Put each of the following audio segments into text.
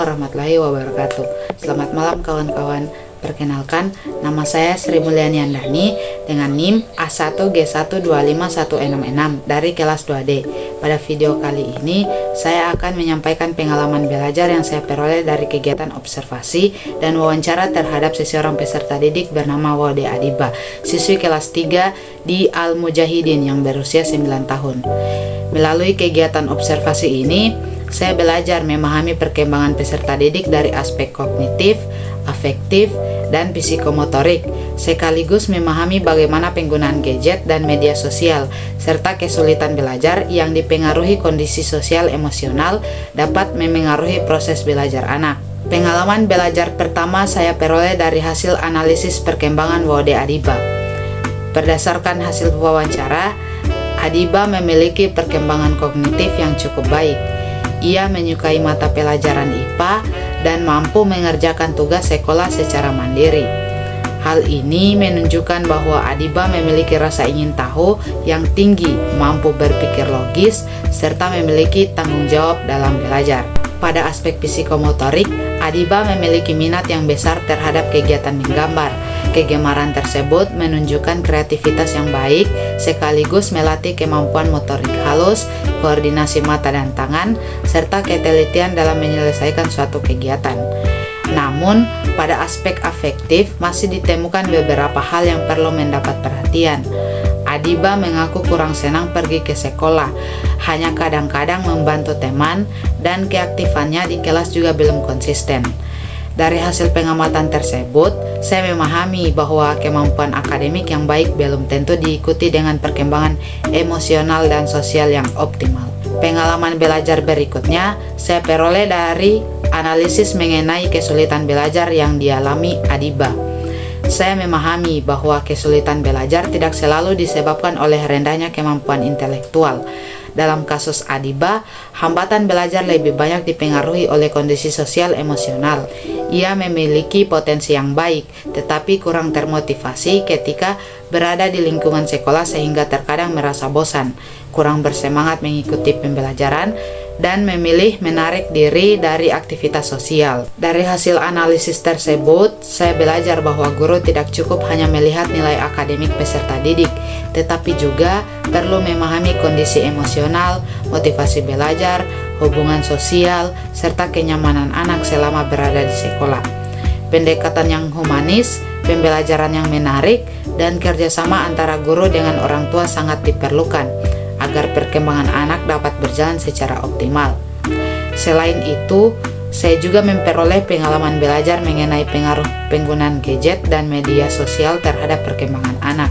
warahmatullahi wabarakatuh. Selamat malam kawan-kawan. Perkenalkan, nama saya Sri Mulyani Andani dengan NIM A1G1251666 dari kelas 2D. Pada video kali ini, saya akan menyampaikan pengalaman belajar yang saya peroleh dari kegiatan observasi dan wawancara terhadap seseorang peserta didik bernama Wode Adiba, siswi kelas 3 di Al-Mujahidin yang berusia 9 tahun. Melalui kegiatan observasi ini, saya belajar memahami perkembangan peserta didik dari aspek kognitif, afektif, dan psikomotorik, sekaligus memahami bagaimana penggunaan gadget dan media sosial, serta kesulitan belajar yang dipengaruhi kondisi sosial emosional dapat memengaruhi proses belajar anak. Pengalaman belajar pertama saya peroleh dari hasil analisis perkembangan Wode Adiba. Berdasarkan hasil wawancara, Adiba memiliki perkembangan kognitif yang cukup baik. Ia menyukai mata pelajaran IPA dan mampu mengerjakan tugas sekolah secara mandiri. Hal ini menunjukkan bahwa Adiba memiliki rasa ingin tahu yang tinggi, mampu berpikir logis, serta memiliki tanggung jawab dalam belajar. Pada aspek psikomotorik, Adiba memiliki minat yang besar terhadap kegiatan menggambar. Kegemaran tersebut menunjukkan kreativitas yang baik, sekaligus melatih kemampuan motorik halus, koordinasi mata dan tangan, serta ketelitian dalam menyelesaikan suatu kegiatan. Namun, pada aspek afektif masih ditemukan beberapa hal yang perlu mendapat perhatian. Adiba mengaku kurang senang pergi ke sekolah, hanya kadang-kadang membantu teman, dan keaktifannya di kelas juga belum konsisten. Dari hasil pengamatan tersebut, saya memahami bahwa kemampuan akademik yang baik belum tentu diikuti dengan perkembangan emosional dan sosial yang optimal. Pengalaman belajar berikutnya saya peroleh dari analisis mengenai kesulitan belajar yang dialami Adiba. Saya memahami bahwa kesulitan belajar tidak selalu disebabkan oleh rendahnya kemampuan intelektual. Dalam kasus Adiba, hambatan belajar lebih banyak dipengaruhi oleh kondisi sosial emosional. Ia memiliki potensi yang baik, tetapi kurang termotivasi ketika berada di lingkungan sekolah sehingga terkadang merasa bosan, kurang bersemangat mengikuti pembelajaran, dan memilih menarik diri dari aktivitas sosial. Dari hasil analisis tersebut, saya belajar bahwa guru tidak cukup hanya melihat nilai akademik peserta didik, tetapi juga perlu memahami kondisi emosional, motivasi belajar, hubungan sosial, serta kenyamanan anak selama berada di sekolah. Pendekatan yang humanis, pembelajaran yang menarik, dan kerjasama antara guru dengan orang tua sangat diperlukan agar perkembangan anak dapat berjalan secara optimal. Selain itu, saya juga memperoleh pengalaman belajar mengenai pengaruh penggunaan gadget dan media sosial terhadap perkembangan anak.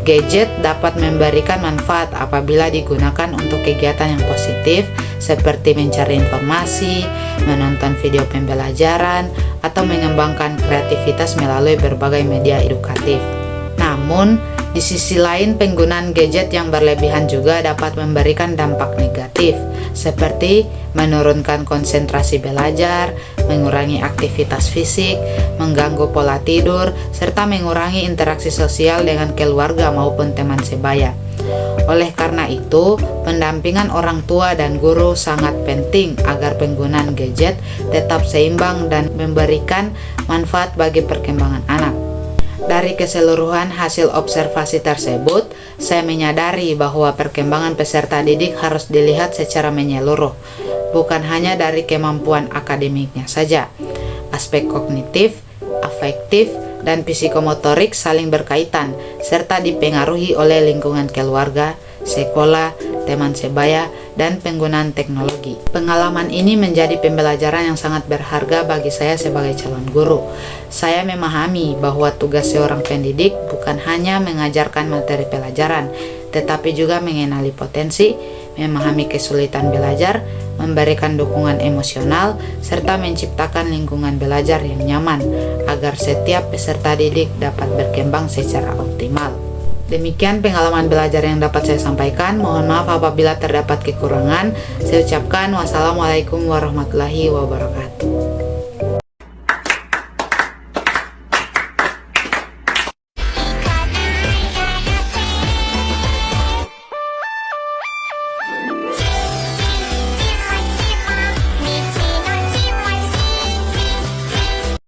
Gadget dapat memberikan manfaat apabila digunakan untuk kegiatan yang positif seperti mencari informasi, menonton video pembelajaran, atau mengembangkan kreativitas melalui berbagai media edukatif. Namun, di sisi lain, penggunaan gadget yang berlebihan juga dapat memberikan dampak negatif, seperti menurunkan konsentrasi belajar, mengurangi aktivitas fisik, mengganggu pola tidur, serta mengurangi interaksi sosial dengan keluarga maupun teman sebaya. Oleh karena itu, pendampingan orang tua dan guru sangat penting agar penggunaan gadget tetap seimbang dan memberikan manfaat bagi perkembangan anak. Dari keseluruhan hasil observasi tersebut, saya menyadari bahwa perkembangan peserta didik harus dilihat secara menyeluruh, bukan hanya dari kemampuan akademiknya saja. Aspek kognitif, afektif, dan psikomotorik saling berkaitan, serta dipengaruhi oleh lingkungan keluarga, sekolah, teman sebaya, dan penggunaan teknologi. Pengalaman ini menjadi pembelajaran yang sangat berharga bagi saya sebagai calon guru. Saya memahami bahwa tugas seorang pendidik bukan hanya mengajarkan materi pelajaran, tetapi juga mengenali potensi, memahami kesulitan belajar, memberikan dukungan emosional, serta menciptakan lingkungan belajar yang nyaman, agar setiap peserta didik dapat berkembang secara optimal. Demikian pengalaman belajar yang dapat saya sampaikan. Mohon maaf apabila terdapat kekurangan. Saya ucapkan wassalamualaikum warahmatullahi wabarakatuh.